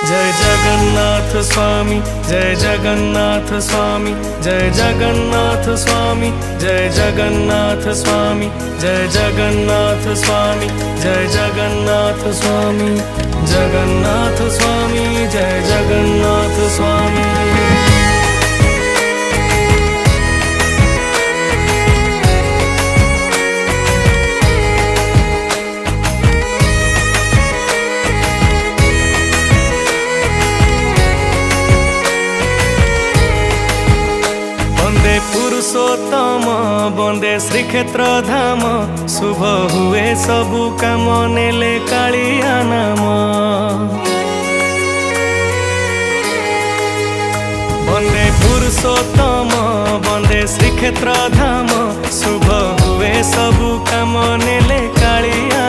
जय जगन्नाथ स्वामी, जय जगन्नाथ स्वामी, जय जगन्नाथ स्वामी, जय जगन्नाथ स्वामी, जय जगन्नाथ स्वामी, जय जगन्नाथ स्वामी, जगन्नाथ स्वामी, जय जगन्नाथ स्वामी। वंदे पुरुषोत्तम वंदे श्रीक्षेत्र धाम, शुभ हुए सबु काम नेले कालिया नाम। वंदे पुरुषोत्तम वंदे श्रीक्षेत्र धाम, शुभ हुए सबु काम नेले कालिया